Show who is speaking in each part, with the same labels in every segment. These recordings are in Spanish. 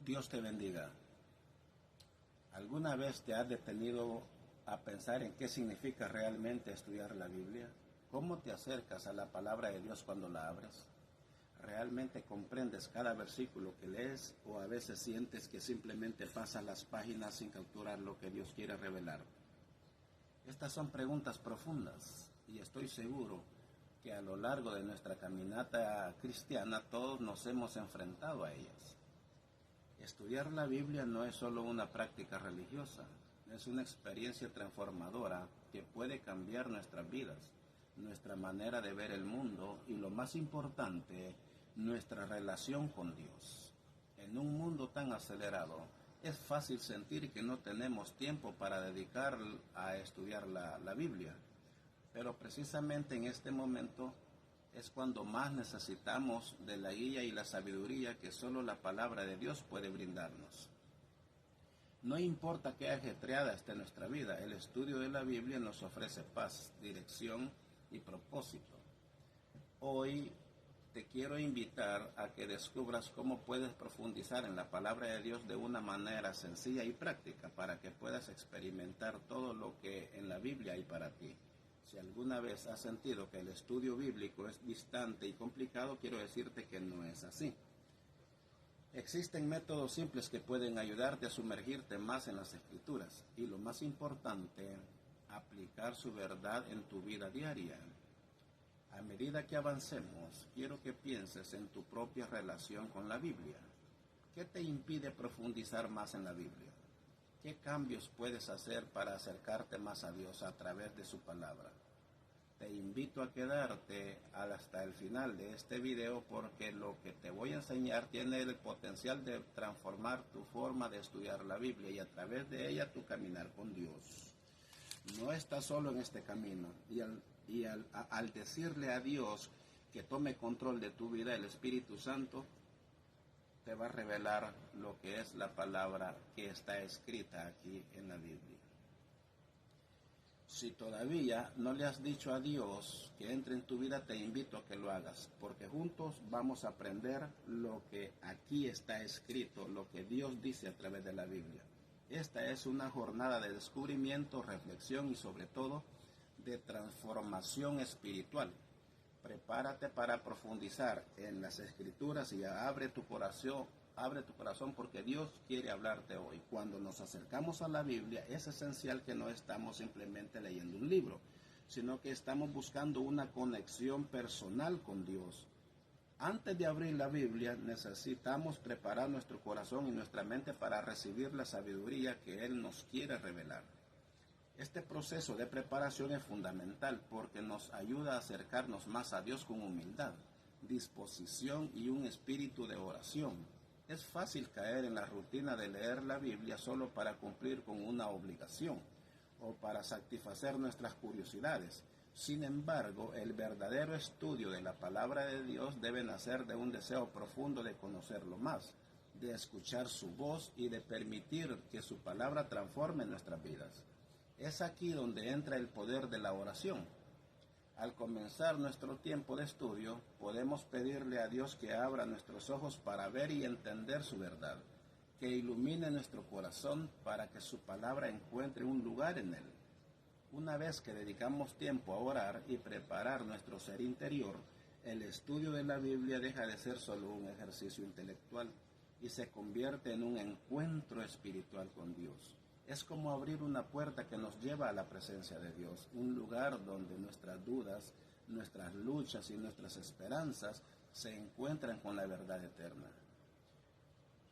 Speaker 1: Dios te bendiga. ¿Alguna vez te has detenido a pensar en qué significa realmente estudiar la Biblia? ¿Cómo te acercas a la palabra de Dios cuando la abres? ¿Realmente comprendes cada versículo que lees o a veces sientes que simplemente pasas las páginas sin capturar lo que Dios quiere revelar? Estas son preguntas profundas y estoy seguro que a lo largo de nuestra caminata cristiana todos nos hemos enfrentado a ellas. Estudiar la Biblia no es solo una práctica religiosa, es una experiencia transformadora que puede cambiar nuestras vidas, nuestra manera de ver el mundo y, lo más importante, nuestra relación con Dios. En un mundo tan acelerado, es fácil sentir que no tenemos tiempo para dedicar a estudiar la Biblia, pero precisamente en este momento es cuando más necesitamos de la guía y la sabiduría que solo la palabra de Dios puede brindarnos. No importa qué ajetreada esté nuestra vida, el estudio de la Biblia nos ofrece paz, dirección y propósito. Hoy te quiero invitar a que descubras cómo puedes profundizar en la palabra de Dios de una manera sencilla y práctica para que puedas experimentar todo lo que en la Biblia hay para ti. Si alguna vez has sentido que el estudio bíblico es distante y complicado, quiero decirte que no es así. Existen métodos simples que pueden ayudarte a sumergirte más en las Escrituras y, lo más importante, aplicar su verdad en tu vida diaria. A medida que avancemos, quiero que pienses en tu propia relación con la Biblia. ¿Qué te impide profundizar más en la Biblia? ¿Qué cambios puedes hacer para acercarte más a Dios a través de su palabra? Te invito a quedarte hasta el final de este video porque lo que te voy a enseñar tiene el potencial de transformar tu forma de estudiar la Biblia y a través de ella tu caminar con Dios. No estás solo en este camino y al decirle a Dios que tome control de tu vida, el Espíritu Santo te va a revelar lo que es la palabra que está escrita aquí en la Biblia. Si todavía no le has dicho a Dios que entre en tu vida, te invito a que lo hagas, porque juntos vamos a aprender lo que aquí está escrito, lo que Dios dice a través de la Biblia. Esta es una jornada de descubrimiento, reflexión y sobre todo de transformación espiritual. Prepárate para profundizar en las Escrituras y abre tu corazón porque Dios quiere hablarte hoy. Cuando nos acercamos a la Biblia es esencial que no estamos simplemente leyendo un libro, sino que estamos buscando una conexión personal con Dios. Antes de abrir la Biblia necesitamos preparar nuestro corazón y nuestra mente para recibir la sabiduría que Él nos quiere revelar. Este proceso de preparación es fundamental porque nos ayuda a acercarnos más a Dios con humildad, disposición y un espíritu de oración. Es fácil caer en la rutina de leer la Biblia solo para cumplir con una obligación o para satisfacer nuestras curiosidades. Sin embargo, el verdadero estudio de la palabra de Dios debe nacer de un deseo profundo de conocerlo más, de escuchar su voz y de permitir que su palabra transforme nuestras vidas. Es aquí donde entra el poder de la oración. Al comenzar nuestro tiempo de estudio, podemos pedirle a Dios que abra nuestros ojos para ver y entender su verdad, que ilumine nuestro corazón para que su palabra encuentre un lugar en él. Una vez que dedicamos tiempo a orar y preparar nuestro ser interior, el estudio de la Biblia deja de ser solo un ejercicio intelectual y se convierte en un encuentro espiritual con Dios. Es como abrir una puerta que nos lleva a la presencia de Dios, un lugar donde nuestras dudas, nuestras luchas y nuestras esperanzas se encuentran con la verdad eterna.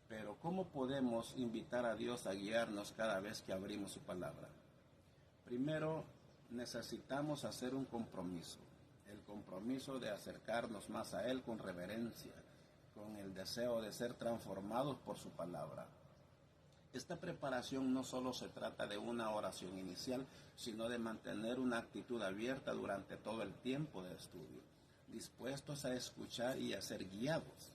Speaker 1: Pero ¿cómo podemos invitar a Dios a guiarnos cada vez que abrimos su palabra? Primero, necesitamos hacer un compromiso, el compromiso de acercarnos más a Él con reverencia, con el deseo de ser transformados por su palabra. Esta preparación no solo se trata de una oración inicial, sino de mantener una actitud abierta durante todo el tiempo de estudio, dispuestos a escuchar y a ser guiados.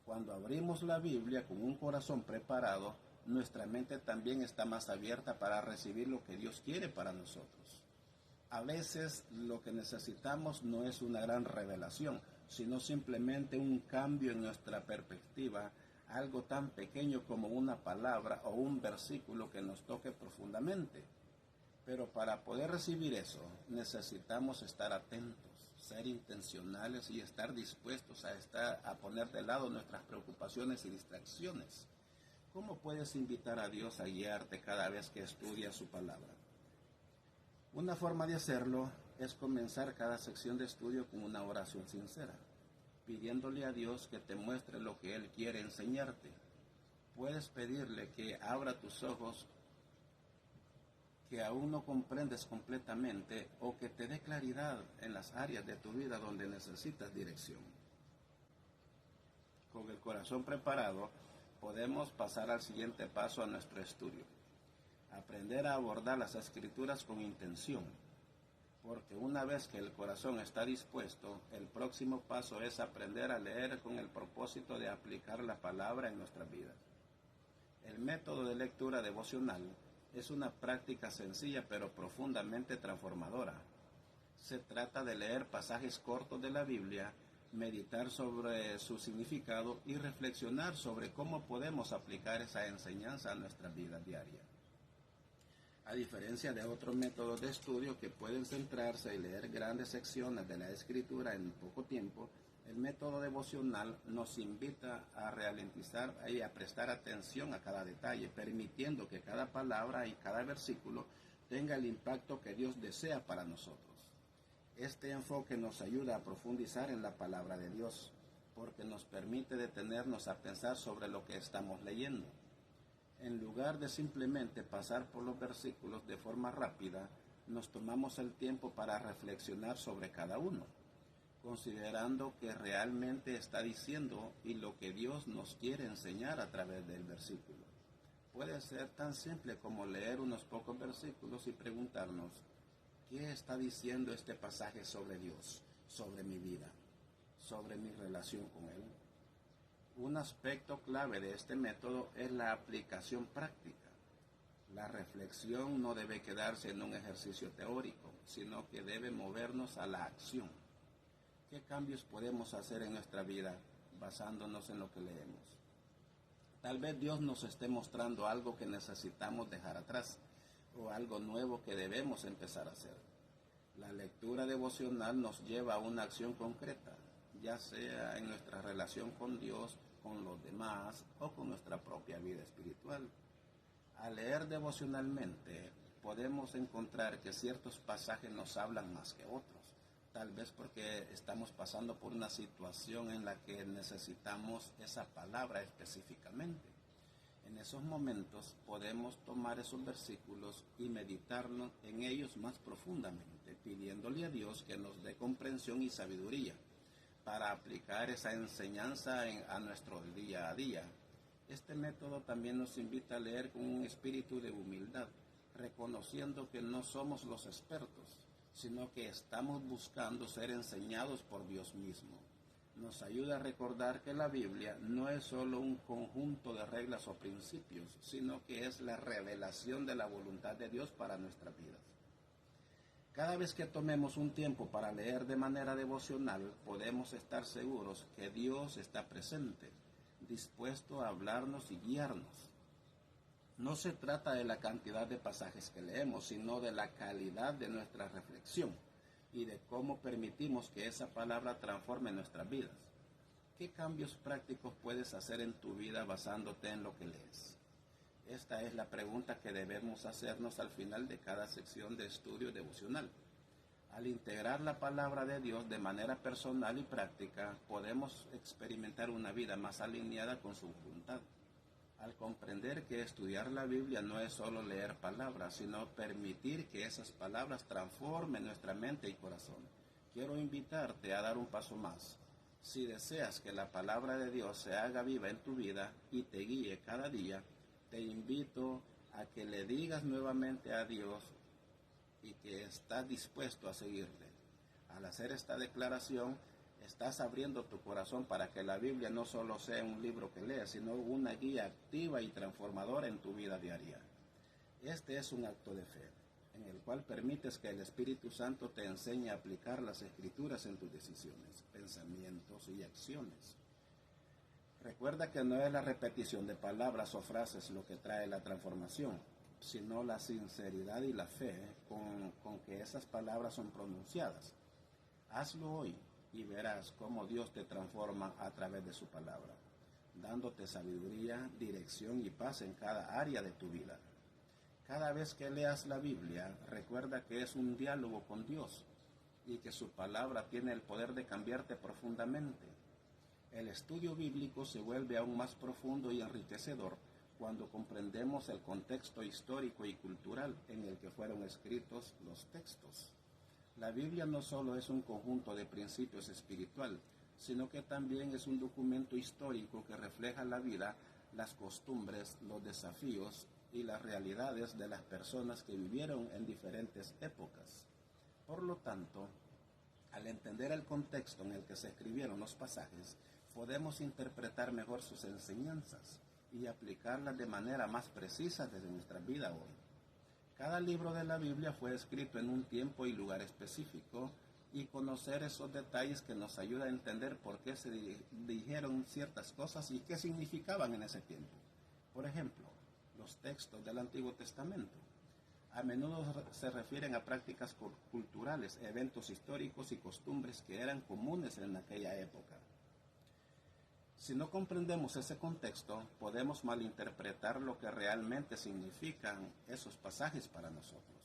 Speaker 1: Cuando abrimos la Biblia con un corazón preparado, nuestra mente también está más abierta para recibir lo que Dios quiere para nosotros. A veces lo que necesitamos no es una gran revelación, sino simplemente un cambio en nuestra perspectiva algo tan pequeño como una palabra o un versículo que nos toque profundamente. Pero para poder recibir eso, necesitamos estar atentos, ser intencionales y estar dispuestos a poner de lado nuestras preocupaciones y distracciones. ¿Cómo puedes invitar a Dios a guiarte cada vez que estudias su palabra? Una forma de hacerlo es comenzar cada sección de estudio con una oración sincera, pidiéndole a Dios que te muestre lo que Él quiere enseñarte. Puedes pedirle que abra tus ojos que aún no comprendes completamente o que te dé claridad en las áreas de tu vida donde necesitas dirección. Con el corazón preparado, podemos pasar al siguiente paso a nuestro estudio. Aprender a abordar las escrituras con intención, porque una vez que el corazón está dispuesto, el próximo paso es aprender a leer con el propósito de aplicar la palabra en nuestras vidas. El método de lectura devocional es una práctica sencilla pero profundamente transformadora. Se trata de leer pasajes cortos de la Biblia, meditar sobre su significado y reflexionar sobre cómo podemos aplicar esa enseñanza a nuestra vida diaria. A diferencia de otros métodos de estudio que pueden centrarse y leer grandes secciones de la Escritura en poco tiempo, el método devocional nos invita a ralentizar y a prestar atención a cada detalle, permitiendo que cada palabra y cada versículo tenga el impacto que Dios desea para nosotros. Este enfoque nos ayuda a profundizar en la palabra de Dios, porque nos permite detenernos a pensar sobre lo que estamos leyendo. En lugar de simplemente pasar por los versículos de forma rápida, nos tomamos el tiempo para reflexionar sobre cada uno, considerando qué realmente está diciendo y lo que Dios nos quiere enseñar a través del versículo. Puede ser tan simple como leer unos pocos versículos y preguntarnos, ¿qué está diciendo este pasaje sobre Dios, sobre mi vida, sobre mi relación con Él? Un aspecto clave de este método es la aplicación práctica. La reflexión no debe quedarse en un ejercicio teórico, sino que debe movernos a la acción. ¿Qué cambios podemos hacer en nuestra vida basándonos en lo que leemos? Tal vez Dios nos esté mostrando algo que necesitamos dejar atrás o algo nuevo que debemos empezar a hacer. La lectura devocional nos lleva a una acción concreta, ya sea en nuestra relación con Dios, con los demás o con nuestra propia vida espiritual. Al leer devocionalmente, podemos encontrar que ciertos pasajes nos hablan más que otros, tal vez porque estamos pasando por una situación en la que necesitamos esa palabra específicamente. En esos momentos podemos tomar esos versículos y meditarnos en ellos más profundamente, pidiéndole a Dios que nos dé comprensión y sabiduría para aplicar esa enseñanza a nuestro día a día. Este método también nos invita a leer con un espíritu de humildad, reconociendo que no somos los expertos, sino que estamos buscando ser enseñados por Dios mismo. Nos ayuda a recordar que la Biblia no es solo un conjunto de reglas o principios, sino que es la revelación de la voluntad de Dios para nuestras vidas. Cada vez que tomemos un tiempo para leer de manera devocional, podemos estar seguros que Dios está presente, dispuesto a hablarnos y guiarnos. No se trata de la cantidad de pasajes que leemos, sino de la calidad de nuestra reflexión y de cómo permitimos que esa palabra transforme nuestras vidas. ¿Qué cambios prácticos puedes hacer en tu vida basándote en lo que lees? Esta es la pregunta que debemos hacernos al final de cada sección de estudio devocional. Al integrar la palabra de Dios de manera personal y práctica, podemos experimentar una vida más alineada con su voluntad. Al comprender que estudiar la Biblia no es solo leer palabras, sino permitir que esas palabras transformen nuestra mente y corazón. Quiero invitarte a dar un paso más. Si deseas que la palabra de Dios se haga viva en tu vida y te guíe cada día, te invito a que le digas nuevamente a Dios y que estás dispuesto a seguirle. Al hacer esta declaración, estás abriendo tu corazón para que la Biblia no solo sea un libro que leas, sino una guía activa y transformadora en tu vida diaria. Este es un acto de fe, en el cual permites que el Espíritu Santo te enseñe a aplicar las Escrituras en tus decisiones, pensamientos y acciones. Recuerda que no es la repetición de palabras o frases lo que trae la transformación, sino la sinceridad y la fe con que esas palabras son pronunciadas. Hazlo hoy y verás cómo Dios te transforma a través de su palabra, dándote sabiduría, dirección y paz en cada área de tu vida. Cada vez que leas la Biblia, recuerda que es un diálogo con Dios y que su palabra tiene el poder de cambiarte profundamente. El estudio bíblico se vuelve aún más profundo y enriquecedor cuando comprendemos el contexto histórico y cultural en el que fueron escritos los textos. La Biblia no solo es un conjunto de principios espiritual, sino que también es un documento histórico que refleja la vida, las costumbres, los desafíos y las realidades de las personas que vivieron en diferentes épocas. Por lo tanto, al entender el contexto en el que se escribieron los pasajes, podemos interpretar mejor sus enseñanzas y aplicarlas de manera más precisa desde nuestra vida hoy. Cada libro de la Biblia fue escrito en un tiempo y lugar específico, y conocer esos detalles que nos ayuda a entender por qué se dijeron ciertas cosas y qué significaban en ese tiempo. Por ejemplo, los textos del Antiguo Testamento a menudo se refieren a prácticas culturales, eventos históricos y costumbres que eran comunes en aquella época. Si no comprendemos ese contexto, podemos malinterpretar lo que realmente significan esos pasajes para nosotros.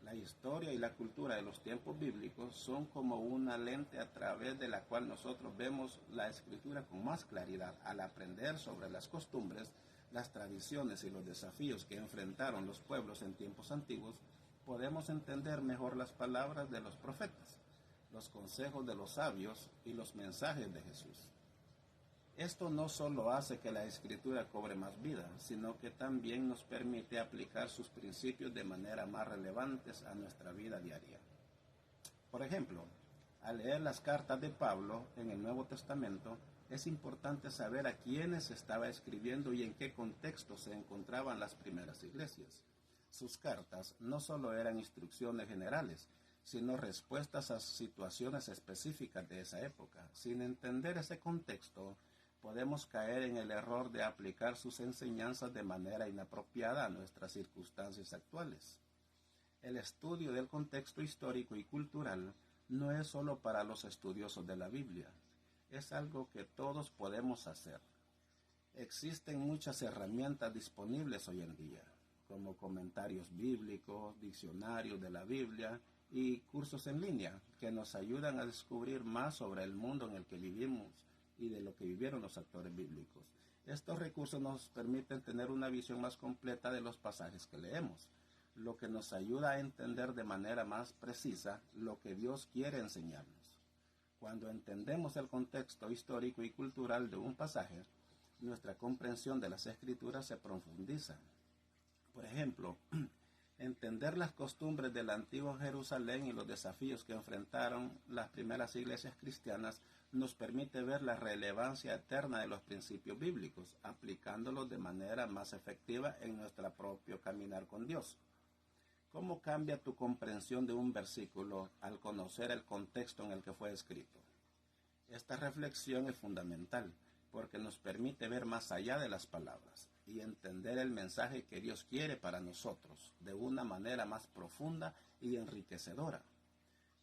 Speaker 1: La historia y la cultura de los tiempos bíblicos son como una lente a través de la cual nosotros vemos la Escritura con más claridad. Al aprender sobre las costumbres, las tradiciones y los desafíos que enfrentaron los pueblos en tiempos antiguos, podemos entender mejor las palabras de los profetas, los consejos de los sabios y los mensajes de Jesús. Esto no solo hace que la Escritura cobre más vida, sino que también nos permite aplicar sus principios de manera más relevantes a nuestra vida diaria. Por ejemplo, al leer las cartas de Pablo en el Nuevo Testamento, es importante saber a quiénes estaba escribiendo y en qué contexto se encontraban las primeras iglesias. Sus cartas no solo eran instrucciones generales, sino respuestas a situaciones específicas de esa época. Sin entender ese contexto, podemos caer en el error de aplicar sus enseñanzas de manera inapropiada a nuestras circunstancias actuales. El estudio del contexto histórico y cultural no es solo para los estudiosos de la Biblia, es algo que todos podemos hacer. Existen muchas herramientas disponibles hoy en día, como comentarios bíblicos, diccionarios de la Biblia y cursos en línea que nos ayudan a descubrir más sobre el mundo en el que vivimos y de lo que vivieron los autores bíblicos. Estos recursos nos permiten tener una visión más completa de los pasajes que leemos, lo que nos ayuda a entender de manera más precisa lo que Dios quiere enseñarnos. Cuando entendemos el contexto histórico y cultural de un pasaje, nuestra comprensión de las Escrituras se profundiza. Por ejemplo, entender las costumbres del antiguo Jerusalén y los desafíos que enfrentaron las primeras iglesias cristianas nos permite ver la relevancia eterna de los principios bíblicos, aplicándolos de manera más efectiva en nuestro propio caminar con Dios. ¿Cómo cambia tu comprensión de un versículo al conocer el contexto en el que fue escrito? Esta reflexión es fundamental porque nos permite ver más allá de las palabras y entender el mensaje que Dios quiere para nosotros de una manera más profunda y enriquecedora.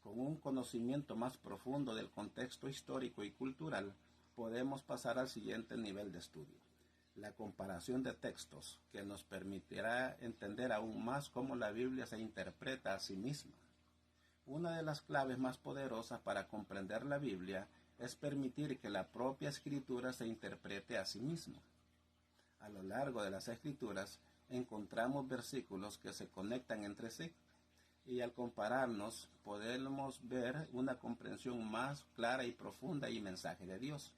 Speaker 1: Con un conocimiento más profundo del contexto histórico y cultural, podemos pasar al siguiente nivel de estudio: la comparación de textos, que nos permitirá entender aún más cómo la Biblia se interpreta a sí misma. Una de las claves más poderosas para comprender la Biblia es permitir que la propia Escritura se interprete a sí misma. A lo largo de las Escrituras encontramos versículos que se conectan entre sí, y al compararnos podemos ver una comprensión más clara y profunda y mensaje de Dios.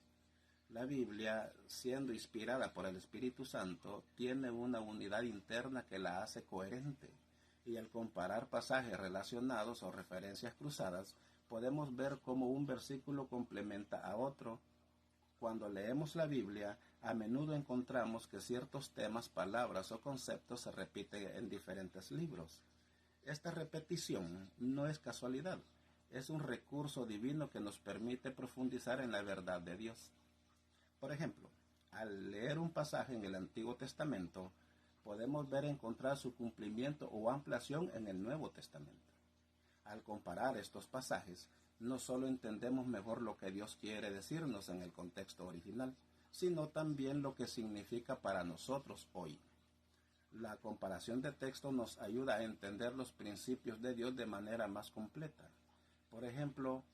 Speaker 1: La Biblia, siendo inspirada por el Espíritu Santo, tiene una unidad interna que la hace coherente, y al comparar pasajes relacionados o referencias cruzadas, podemos ver cómo un versículo complementa a otro. Cuando leemos la Biblia, a menudo encontramos que ciertos temas, palabras o conceptos se repiten en diferentes libros. Esta repetición no es casualidad, es un recurso divino que nos permite profundizar en la verdad de Dios. Por ejemplo, Al leer un pasaje en el Antiguo Testamento, podemos ver encontrar su cumplimiento o ampliación en el Nuevo Testamento. Al comparar estos pasajes, no solo entendemos mejor lo que Dios quiere decirnos en el contexto original, sino también lo que significa para nosotros hoy. La comparación de textos nos ayuda a entender los principios de Dios de manera más completa. Por ejemplo,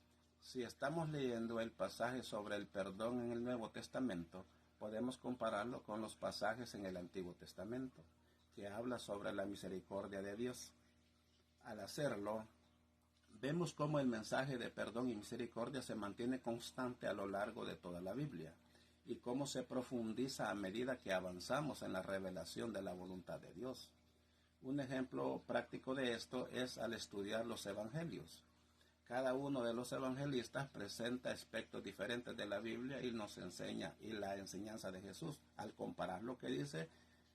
Speaker 1: si estamos leyendo el pasaje sobre el perdón en el Nuevo Testamento, podemos compararlo con los pasajes en el Antiguo Testamento, que habla sobre la misericordia de Dios. Al hacerlo, vemos cómo el mensaje de perdón y misericordia se mantiene constante a lo largo de toda la Biblia, y cómo se profundiza a medida que avanzamos en la revelación de la voluntad de Dios. Un ejemplo práctico de esto es al estudiar los evangelios. Cada uno de los evangelistas presenta aspectos diferentes de la Biblia y nos enseña y la enseñanza de Jesús. Al comparar lo que dice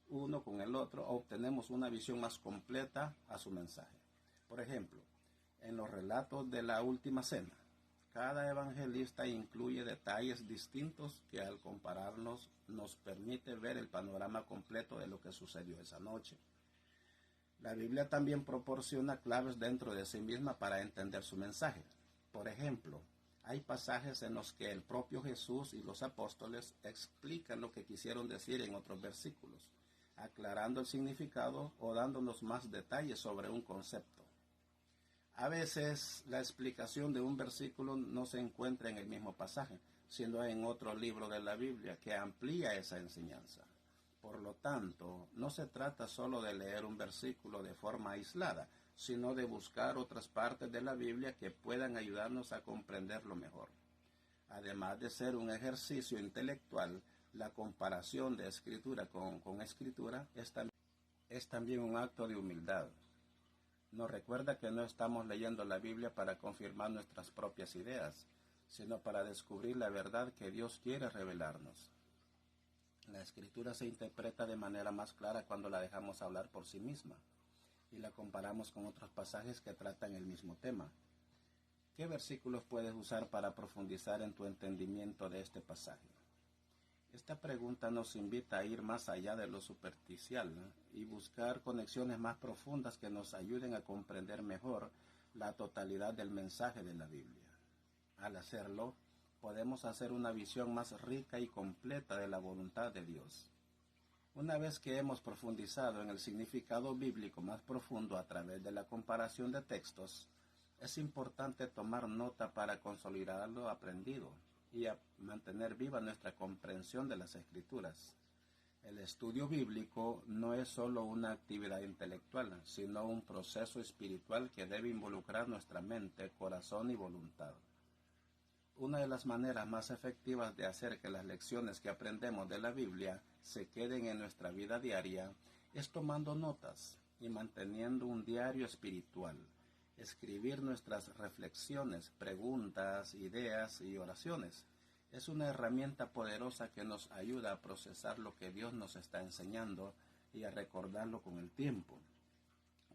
Speaker 1: uno con el otro, obtenemos una visión más completa a su mensaje. Por ejemplo, en los relatos de la Última Cena, cada evangelista incluye detalles distintos que al compararnos nos permite ver el panorama completo de lo que sucedió esa noche. La Biblia también proporciona claves dentro de sí misma para entender su mensaje. Por ejemplo, hay pasajes en los que el propio Jesús y los apóstoles explican lo que quisieron decir en otros versículos, aclarando el significado o dándonos más detalles sobre un concepto. A veces la explicación de un versículo no se encuentra en el mismo pasaje, sino en otro libro de la Biblia que amplía esa enseñanza. Por lo tanto, no se trata solo de leer un versículo de forma aislada, sino de buscar otras partes de la Biblia que puedan ayudarnos a comprenderlo mejor. Además de ser un ejercicio intelectual, la comparación de escritura con escritura es también un acto de humildad. Nos recuerda que no estamos leyendo la Biblia para confirmar nuestras propias ideas, sino para descubrir la verdad que Dios quiere revelarnos. La escritura se interpreta de manera más clara cuando la dejamos hablar por sí misma y la comparamos con otros pasajes que tratan el mismo tema. ¿Qué versículos puedes usar para profundizar en tu entendimiento de este pasaje? Esta pregunta nos invita a ir más allá de lo superficial, ¿no? Y buscar conexiones más profundas que nos ayuden a comprender mejor la totalidad del mensaje de la Biblia. Al hacerlo, podemos hacer una visión más rica y completa de la voluntad de Dios. Una vez que hemos profundizado en el significado bíblico más profundo a través de la comparación de textos, es importante tomar nota para consolidar lo aprendido y mantener viva nuestra comprensión de las Escrituras. El estudio bíblico no es solo una actividad intelectual, sino un proceso espiritual que debe involucrar nuestra mente, corazón y voluntad. Una de las maneras más efectivas de hacer que las lecciones que aprendemos de la Biblia se queden en nuestra vida diaria es tomando notas y manteniendo un diario espiritual. Escribir nuestras reflexiones, preguntas, ideas y oraciones es una herramienta poderosa que nos ayuda a procesar lo que Dios nos está enseñando y a recordarlo con el tiempo.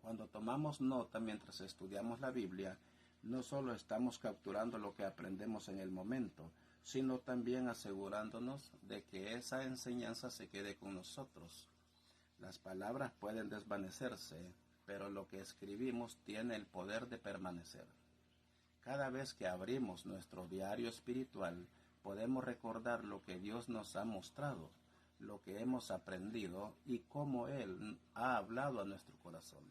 Speaker 1: Cuando tomamos nota mientras estudiamos la Biblia, no solo estamos capturando lo que aprendemos en el momento, sino también asegurándonos de que esa enseñanza se quede con nosotros. Las palabras pueden desvanecerse, pero lo que escribimos tiene el poder de permanecer. Cada vez que abrimos nuestro diario espiritual, podemos recordar lo que Dios nos ha mostrado, lo que hemos aprendido y cómo Él ha hablado a nuestro corazón.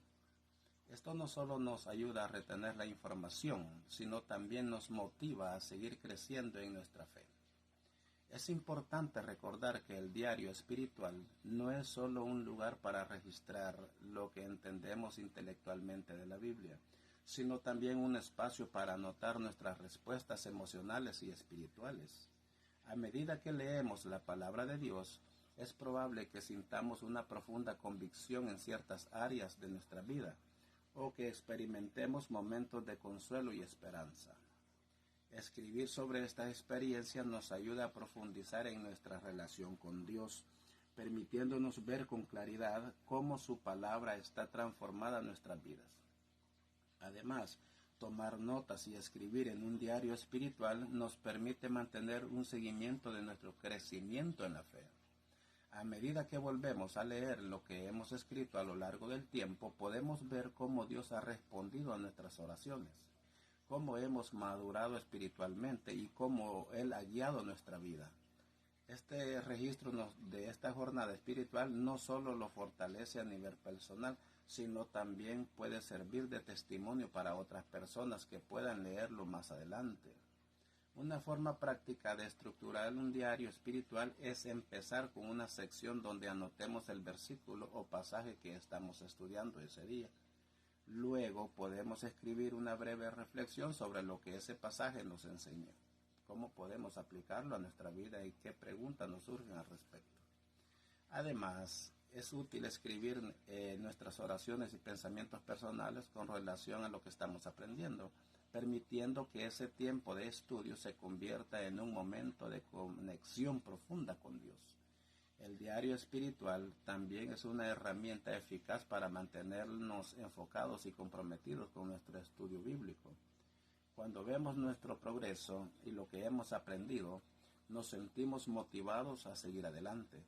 Speaker 1: Esto no solo nos ayuda a retener la información, sino también nos motiva a seguir creciendo en nuestra fe. Es importante recordar que el diario espiritual no es solo un lugar para registrar lo que entendemos intelectualmente de la Biblia, sino también un espacio para anotar nuestras respuestas emocionales y espirituales. A medida que leemos la palabra de Dios, es probable que sintamos una profunda convicción en ciertas áreas de nuestra vida, o que experimentemos momentos de consuelo y esperanza. Escribir sobre estas experiencias nos ayuda a profundizar en nuestra relación con Dios, permitiéndonos ver con claridad cómo su palabra está transformada en nuestras vidas. Además, Tomar notas y escribir en un diario espiritual nos permite mantener un seguimiento de nuestro crecimiento en la fe. A medida que volvemos a leer lo que hemos escrito a lo largo del tiempo, podemos ver cómo Dios ha respondido a nuestras oraciones, cómo hemos madurado espiritualmente y cómo Él ha guiado nuestra vida. Este registro de esta jornada espiritual no solo lo fortalece a nivel personal, sino también puede servir de testimonio para otras personas que puedan leerlo más adelante. Una forma práctica de estructurar un diario espiritual es empezar con una sección donde anotemos el versículo o pasaje que estamos estudiando ese día. Luego podemos escribir una breve reflexión sobre lo que ese pasaje nos enseñó, cómo podemos aplicarlo a nuestra vida y qué preguntas nos surgen al respecto. Además, es útil escribir nuestras oraciones y pensamientos personales con relación a lo que estamos aprendiendo, permitiendo que ese tiempo de estudio se convierta en un momento de conexión profunda con Dios. El diario espiritual también es una herramienta eficaz para mantenernos enfocados y comprometidos con nuestro estudio bíblico. Cuando vemos nuestro progreso y lo que hemos aprendido, nos sentimos motivados a seguir adelante.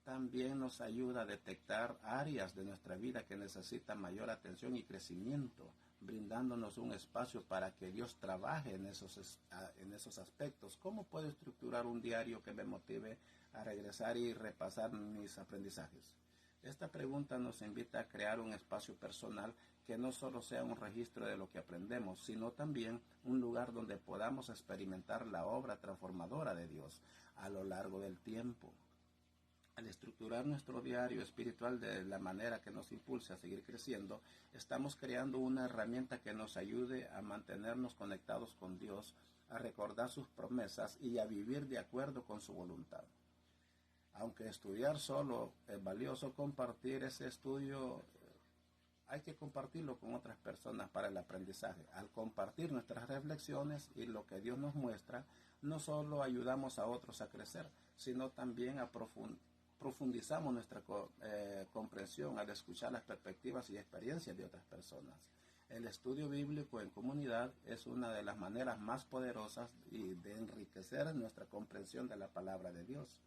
Speaker 1: También nos ayuda a detectar áreas de nuestra vida que necesitan mayor atención y crecimiento, brindándonos un espacio para que Dios trabaje en esos aspectos. ¿Cómo puedo estructurar un diario que me motive a regresar y repasar mis aprendizajes? Esta pregunta nos invita a crear un espacio personal que no solo sea un registro de lo que aprendemos, sino también un lugar donde podamos experimentar la obra transformadora de Dios a lo largo del tiempo. Al estructurar nuestro diario espiritual de la manera que nos impulse a seguir creciendo, estamos creando una herramienta que nos ayude a mantenernos conectados con Dios, a recordar sus promesas y a vivir de acuerdo con su voluntad. Aunque estudiar solo es valioso, compartir ese estudio hay que compartirlo con otras personas para el aprendizaje. Al compartir nuestras reflexiones y lo que Dios nos muestra, no solo ayudamos a otros a crecer, sino también a profundizamos nuestra comprensión al escuchar las perspectivas y experiencias de otras personas. El estudio bíblico en comunidad es una de las maneras más poderosas de enriquecer nuestra comprensión de la palabra de Dios.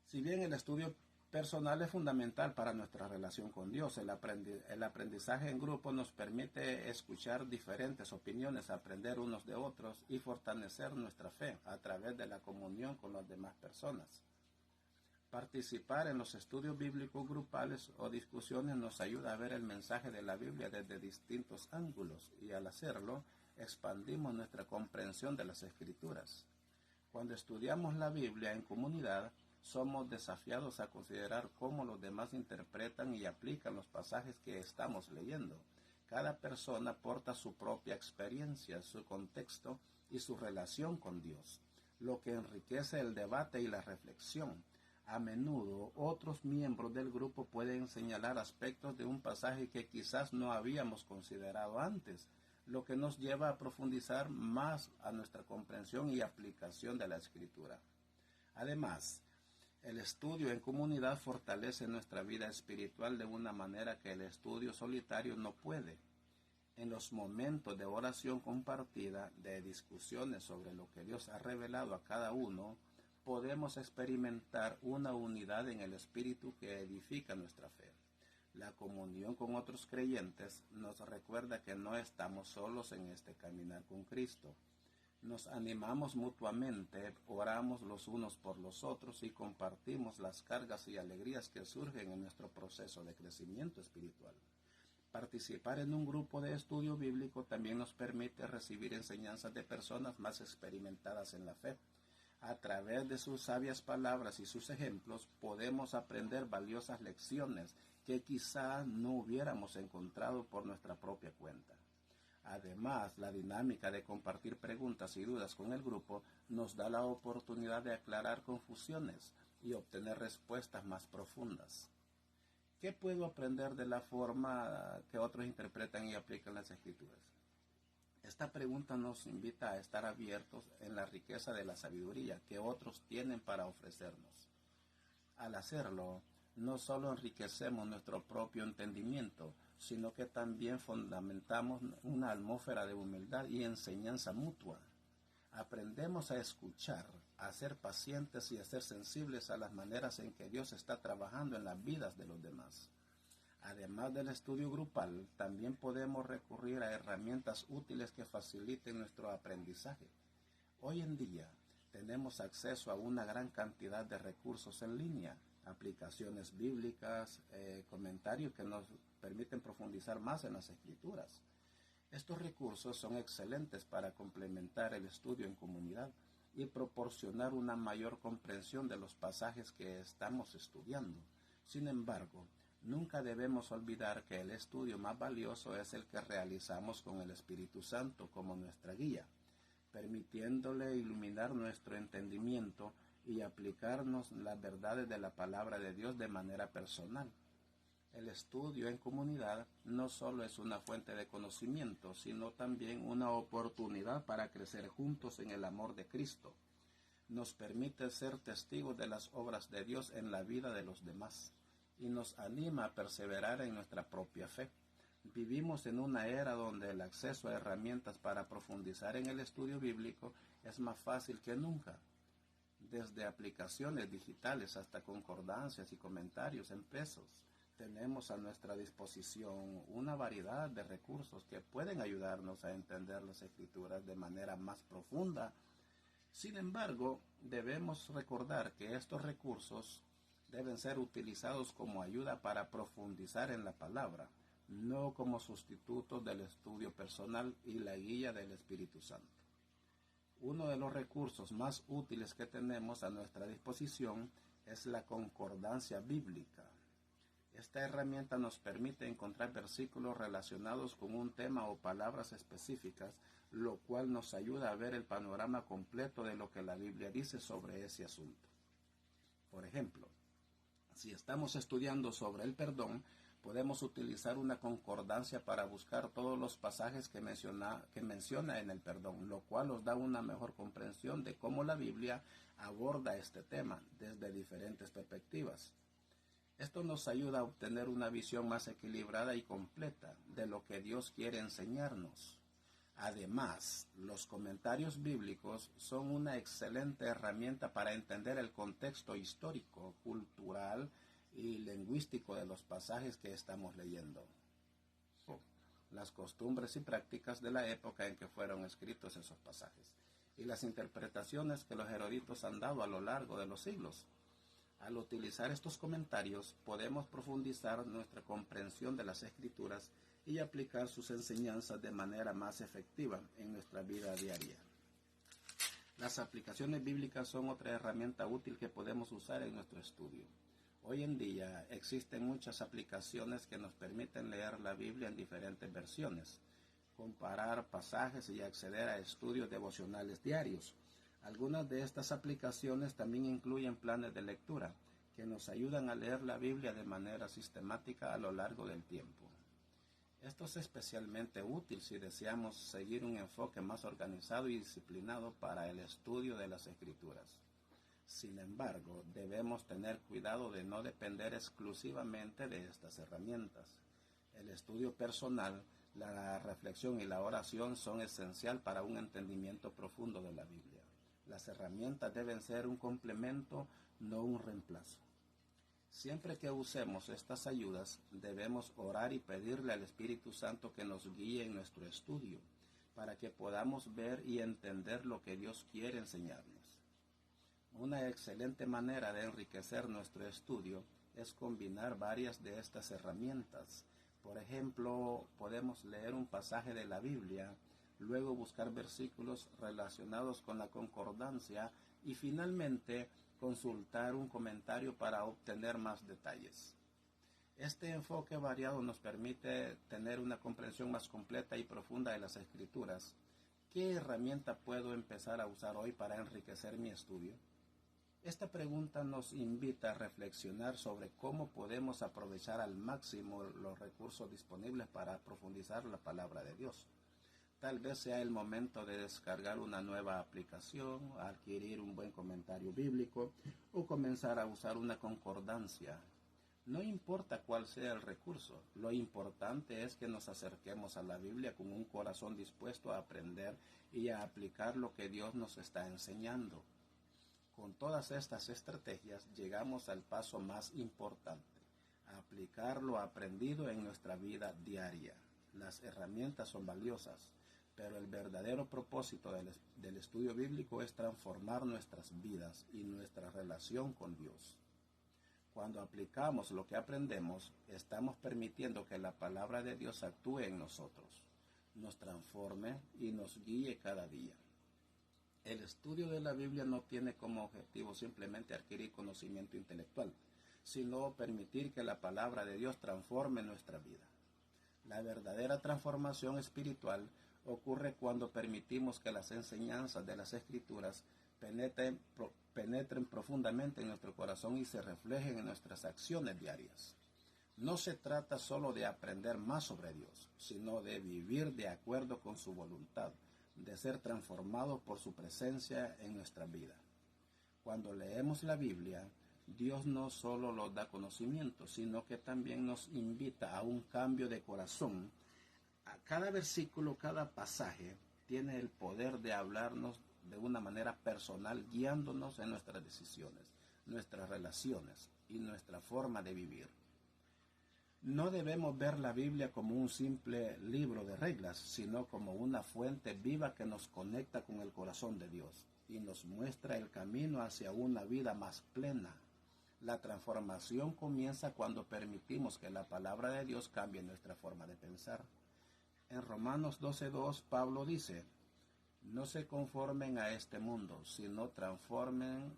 Speaker 1: Si bien el estudio personal es fundamental para nuestra relación con Dios, el aprendizaje en grupo nos permite escuchar diferentes opiniones, aprender unos de otros y fortalecer nuestra fe a través de la comunión con las demás personas. Participar en los estudios bíblicos grupales o discusiones nos ayuda a ver el mensaje de la Biblia desde distintos ángulos y al hacerlo expandimos nuestra comprensión de las Escrituras. Cuando estudiamos la Biblia en comunidad, somos desafiados a considerar cómo los demás interpretan y aplican los pasajes que estamos leyendo. Cada persona aporta su propia experiencia, su contexto y su relación con Dios, lo que enriquece el debate y la reflexión. A menudo, otros miembros del grupo pueden señalar aspectos de un pasaje que quizás no habíamos considerado antes, lo que nos lleva a profundizar más a nuestra comprensión y aplicación de la Escritura. Además, el estudio en comunidad fortalece nuestra vida espiritual de una manera que el estudio solitario no puede. En los momentos de oración compartida, de discusiones sobre lo que Dios ha revelado a cada uno, podemos experimentar una unidad en el espíritu que edifica nuestra fe. La comunión con otros creyentes nos recuerda que no estamos solos en este caminar con Cristo. Nos animamos mutuamente, oramos los unos por los otros y compartimos las cargas y alegrías que surgen en nuestro proceso de crecimiento espiritual. Participar en un grupo de estudio bíblico también nos permite recibir enseñanzas de personas más experimentadas en la fe. A través de sus sabias palabras y sus ejemplos podemos aprender valiosas lecciones que quizá no hubiéramos encontrado por nuestra propia cuenta. Además, la dinámica de compartir preguntas y dudas con el grupo nos da la oportunidad de aclarar confusiones y obtener respuestas más profundas. ¿Qué puedo aprender de la forma que otros interpretan y aplican las Escrituras? Esta pregunta nos invita a estar abiertos en la riqueza de la sabiduría que otros tienen para ofrecernos. Al hacerlo, no solo enriquecemos nuestro propio entendimiento, sino que también fundamentamos una atmósfera de humildad y enseñanza mutua. Aprendemos a escuchar, a ser pacientes y a ser sensibles a las maneras en que Dios está trabajando en las vidas de los demás. Además del estudio grupal, también podemos recurrir a herramientas útiles que faciliten nuestro aprendizaje. Hoy en día tenemos acceso a una gran cantidad de recursos en línea, aplicaciones bíblicas, comentarios que nos permiten profundizar más en las Escrituras. Estos recursos son excelentes para complementar el estudio en comunidad y proporcionar una mayor comprensión de los pasajes que estamos estudiando. Sin embargo, nunca debemos olvidar que el estudio más valioso es el que realizamos con el Espíritu Santo como nuestra guía, permitiéndole iluminar nuestro entendimiento y aplicarnos las verdades de la palabra de Dios de manera personal. El estudio en comunidad no solo es una fuente de conocimiento, sino también una oportunidad para crecer juntos en el amor de Cristo. Nos permite ser testigos de las obras de Dios en la vida de los demás y nos anima a perseverar en nuestra propia fe. Vivimos en una era donde el acceso a herramientas para profundizar en el estudio bíblico es más fácil que nunca. Desde aplicaciones digitales hasta concordancias y comentarios impresos, tenemos a nuestra disposición una variedad de recursos que pueden ayudarnos a entender las Escrituras de manera más profunda. Sin embargo, debemos recordar que estos recursos deben ser utilizados como ayuda para profundizar en la palabra, no como sustitutos del estudio personal y la guía del Espíritu Santo. Uno de los recursos más útiles que tenemos a nuestra disposición es la concordancia bíblica. Esta herramienta nos permite encontrar versículos relacionados con un tema o palabras específicas, lo cual nos ayuda a ver el panorama completo de lo que la Biblia dice sobre ese asunto. Por ejemplo, si estamos estudiando sobre el perdón, podemos utilizar una concordancia para buscar todos los pasajes que menciona en el perdón, lo cual nos da una mejor comprensión de cómo la Biblia aborda este tema desde diferentes perspectivas. Esto nos ayuda a obtener una visión más equilibrada y completa de lo que Dios quiere enseñarnos. Además, los comentarios bíblicos son una excelente herramienta para entender el contexto histórico, cultural y lingüístico de los pasajes que estamos leyendo, las costumbres y prácticas de la época en que fueron escritos esos pasajes, y las interpretaciones que los eruditos han dado a lo largo de los siglos. Al utilizar estos comentarios, podemos profundizar nuestra comprensión de las Escrituras y aplicar sus enseñanzas de manera más efectiva en nuestra vida diaria. Las aplicaciones bíblicas son otra herramienta útil que podemos usar en nuestro estudio. Hoy en día existen muchas aplicaciones que nos permiten leer la Biblia en diferentes versiones, comparar pasajes y acceder a estudios devocionales diarios. Algunas de estas aplicaciones también incluyen planes de lectura que nos ayudan a leer la Biblia de manera sistemática a lo largo del tiempo. Esto es especialmente útil si deseamos seguir un enfoque más organizado y disciplinado para el estudio de las Escrituras. Sin embargo, debemos tener cuidado de no depender exclusivamente de estas herramientas. El estudio personal, la reflexión y la oración son esenciales para un entendimiento profundo de la Biblia. Las herramientas deben ser un complemento, no un reemplazo. Siempre que usemos estas ayudas, debemos orar y pedirle al Espíritu Santo que nos guíe en nuestro estudio, para que podamos ver y entender lo que Dios quiere enseñarnos. Una excelente manera de enriquecer nuestro estudio es combinar varias de estas herramientas. Por ejemplo, podemos leer un pasaje de la Biblia, luego buscar versículos relacionados con la concordancia y finalmente consultar un comentario para obtener más detalles. Este enfoque variado nos permite tener una comprensión más completa y profunda de las Escrituras. ¿Qué herramienta puedo empezar a usar hoy para enriquecer mi estudio? Esta pregunta nos invita a reflexionar sobre cómo podemos aprovechar al máximo los recursos disponibles para profundizar la palabra de Dios. Tal vez sea el momento de descargar una nueva aplicación, adquirir un buen comentario bíblico o comenzar a usar una concordancia. No importa cuál sea el recurso, lo importante es que nos acerquemos a la Biblia con un corazón dispuesto a aprender y a aplicar lo que Dios nos está enseñando. Con todas estas estrategias llegamos al paso más importante, aplicar lo aprendido en nuestra vida diaria. Las herramientas son valiosas, pero el verdadero propósito del estudio bíblico es transformar nuestras vidas y nuestra relación con Dios. Cuando aplicamos lo que aprendemos, estamos permitiendo que la palabra de Dios actúe en nosotros, nos transforme y nos guíe cada día. El estudio de la Biblia no tiene como objetivo simplemente adquirir conocimiento intelectual, sino permitir que la palabra de Dios transforme nuestra vida. La verdadera transformación espiritual ocurre cuando permitimos que las enseñanzas de las Escrituras penetren profundamente en nuestro corazón y se reflejen en nuestras acciones diarias. No se trata solo de aprender más sobre Dios, sino de vivir de acuerdo con su voluntad, de ser transformados por su presencia en nuestra vida. Cuando leemos la Biblia, Dios no solo nos da conocimiento, sino que también nos invita a un cambio de corazón. A cada versículo, cada pasaje, tiene el poder de hablarnos de una manera personal, guiándonos en nuestras decisiones, nuestras relaciones y nuestra forma de vivir. No debemos ver la Biblia como un simple libro de reglas, sino como una fuente viva que nos conecta con el corazón de Dios y nos muestra el camino hacia una vida más plena. La transformación comienza cuando permitimos que la palabra de Dios cambie nuestra forma de pensar. En Romanos 12:2, Pablo dice: no se conformen a este mundo, sino transformen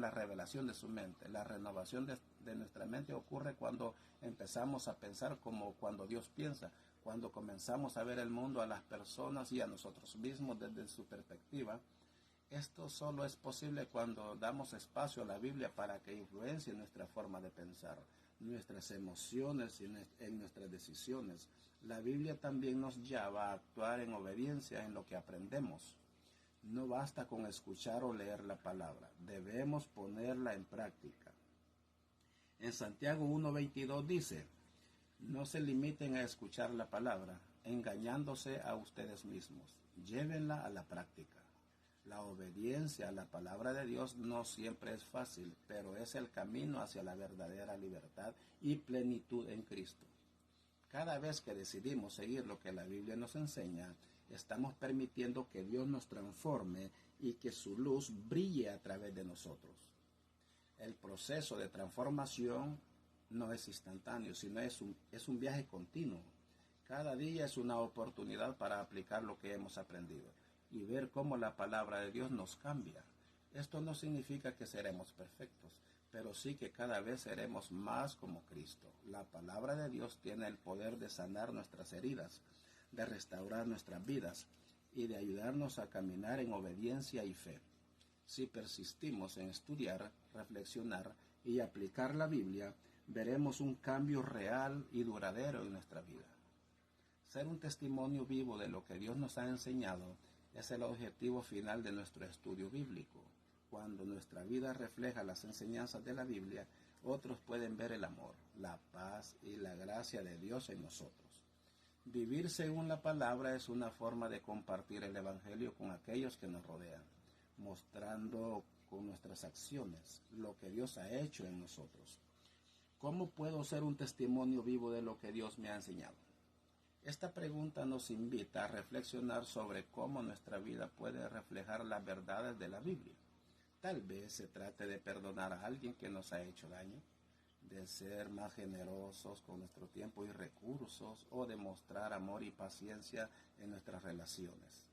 Speaker 1: la revelación de su mente. La renovación de nuestra mente ocurre cuando empezamos a pensar como cuando Dios piensa, cuando comenzamos a ver el mundo, a las personas y a nosotros mismos desde su perspectiva. Esto solo es posible cuando damos espacio a la Biblia para que influencie nuestra forma de pensar, nuestras emociones y en nuestras decisiones. La Biblia también nos llama a actuar en obediencia en lo que aprendemos. No basta con escuchar o leer la palabra, debemos ponerla en práctica. En Santiago 1:22 dice: no se limiten a escuchar la palabra, engañándose a ustedes mismos, llévenla a la práctica. La obediencia a la palabra de Dios no siempre es fácil, pero es el camino hacia la verdadera libertad y plenitud en Cristo. Cada vez que decidimos seguir lo que la Biblia nos enseña, estamos permitiendo que Dios nos transforme y que su luz brille a través de nosotros. El proceso de transformación no es instantáneo, sino es un viaje continuo. Cada día es una oportunidad para aplicar lo que hemos aprendido y ver cómo la palabra de Dios nos cambia. Esto no significa que seremos perfectos, pero sí que cada vez seremos más como Cristo. La palabra de Dios tiene el poder de sanar nuestras heridas, de restaurar nuestras vidas y de ayudarnos a caminar en obediencia y fe. Si persistimos en estudiar, reflexionar y aplicar la Biblia, veremos un cambio real y duradero en nuestra vida. Ser un testimonio vivo de lo que Dios nos ha enseñado es el objetivo final de nuestro estudio bíblico. Cuando nuestra vida refleja las enseñanzas de la Biblia, otros pueden ver el amor, la paz y la gracia de Dios en nosotros. Vivir según la palabra es una forma de compartir el Evangelio con aquellos que nos rodean, mostrando con nuestras acciones lo que Dios ha hecho en nosotros. ¿Cómo puedo ser un testimonio vivo de lo que Dios me ha enseñado? Esta pregunta nos invita a reflexionar sobre cómo nuestra vida puede reflejar las verdades de la Biblia. Tal vez se trate de perdonar a alguien que nos ha hecho daño, de ser más generosos con nuestro tiempo y recursos, o de mostrar amor y paciencia en nuestras relaciones.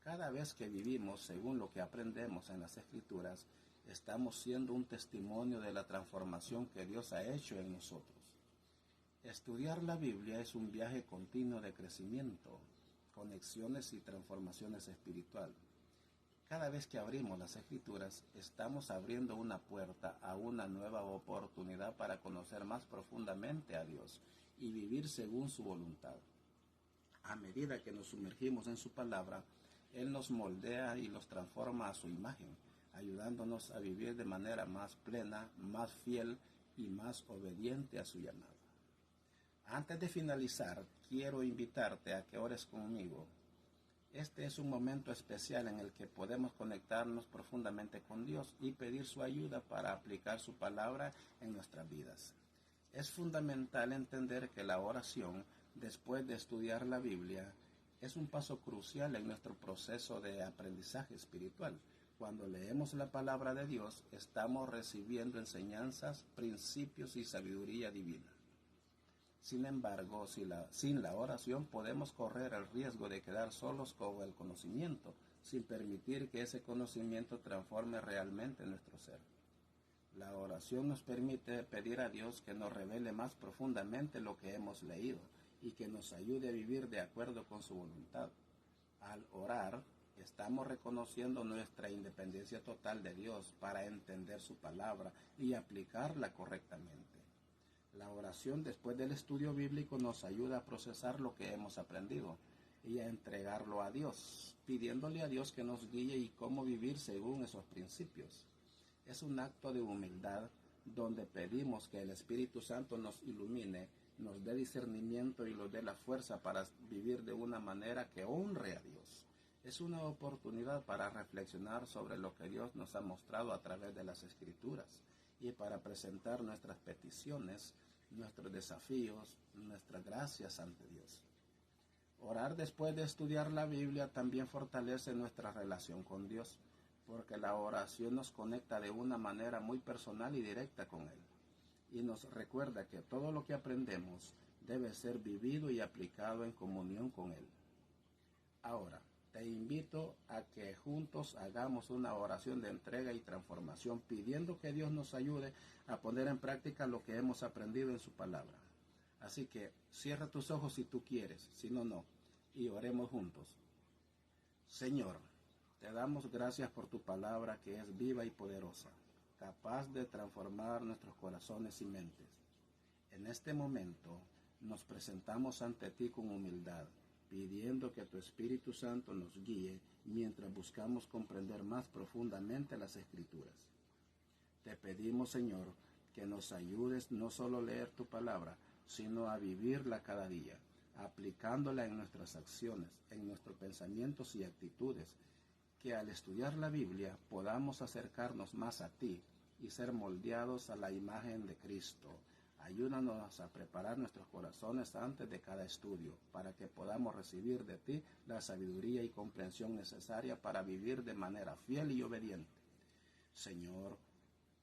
Speaker 1: Cada vez que vivimos según lo que aprendemos en las Escrituras, estamos siendo un testimonio de la transformación que Dios ha hecho en nosotros. Estudiar la Biblia es un viaje continuo de crecimiento, conexiones y transformaciones espirituales. Cada vez que abrimos las Escrituras, estamos abriendo una puerta a una nueva oportunidad para conocer más profundamente a Dios y vivir según su voluntad. A medida que nos sumergimos en su palabra, Él nos moldea y nos transforma a su imagen, ayudándonos a vivir de manera más plena, más fiel y más obediente a su llamado. Antes de finalizar, quiero invitarte a que ores conmigo. Este es un momento especial en el que podemos conectarnos profundamente con Dios y pedir su ayuda para aplicar su palabra en nuestras vidas. Es fundamental entender que la oración, después de estudiar la Biblia, es un paso crucial en nuestro proceso de aprendizaje espiritual. Cuando leemos la palabra de Dios, estamos recibiendo enseñanzas, principios y sabiduría divina. Sin embargo, sin la oración podemos correr el riesgo de quedar solos con el conocimiento, sin permitir que ese conocimiento transforme realmente nuestro ser. La oración nos permite pedir a Dios que nos revele más profundamente lo que hemos leído y que nos ayude a vivir de acuerdo con su voluntad. Al orar, estamos reconociendo nuestra independencia total de Dios para entender su palabra y aplicarla correctamente. La oración después del estudio bíblico nos ayuda a procesar lo que hemos aprendido y a entregarlo a Dios, pidiéndole a Dios que nos guíe y cómo vivir según esos principios. Es un acto de humildad donde pedimos que el Espíritu Santo nos ilumine, nos dé discernimiento y nos dé la fuerza para vivir de una manera que honre a Dios. Es una oportunidad para reflexionar sobre lo que Dios nos ha mostrado a través de las Escrituras y para presentar nuestras peticiones, nuestros desafíos, nuestras gracias ante Dios. Orar después de estudiar la Biblia también fortalece nuestra relación con Dios, porque la oración nos conecta de una manera muy personal y directa con Él, y nos recuerda que todo lo que aprendemos debe ser vivido y aplicado en comunión con Él. Ahora, te invito a que juntos hagamos una oración de entrega y transformación, pidiendo que Dios nos ayude a poner en práctica lo que hemos aprendido en su palabra. Así que cierra tus ojos si tú quieres, si no, no, y oremos juntos. Señor, te damos gracias por tu palabra que es viva y poderosa, capaz de transformar nuestros corazones y mentes. En este momento nos presentamos ante ti con humildad, pidiendo que tu Espíritu Santo nos guíe mientras buscamos comprender más profundamente las Escrituras. Te pedimos, Señor, que nos ayudes no solo a leer tu palabra, sino a vivirla cada día, aplicándola en nuestras acciones, en nuestros pensamientos y actitudes, que al estudiar la Biblia podamos acercarnos más a ti y ser moldeados a la imagen de Cristo. Ayúdanos a preparar nuestros corazones antes de cada estudio, para que podamos recibir de ti la sabiduría y comprensión necesaria para vivir de manera fiel y obediente. Señor,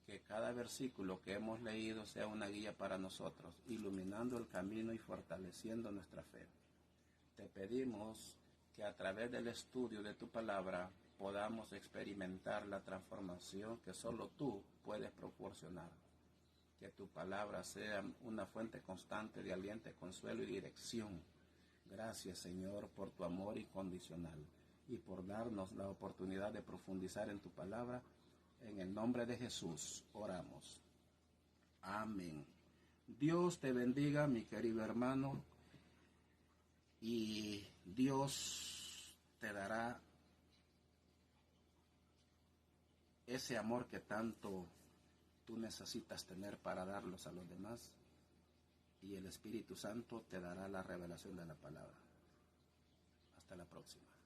Speaker 1: que cada versículo que hemos leído sea una guía para nosotros, iluminando el camino y fortaleciendo nuestra fe. Te pedimos que a través del estudio de tu palabra podamos experimentar la transformación que solo tú puedes proporcionar. Que tu palabra sea una fuente constante de aliento, consuelo y dirección. Gracias, Señor, por tu amor incondicional y por darnos la oportunidad de profundizar en tu palabra. En el nombre de Jesús oramos. Amén. Dios te bendiga, mi querido hermano, y Dios te dará ese amor que tanto tú necesitas tener para darlos a los demás, y el Espíritu Santo te dará la revelación de la palabra. Hasta la próxima.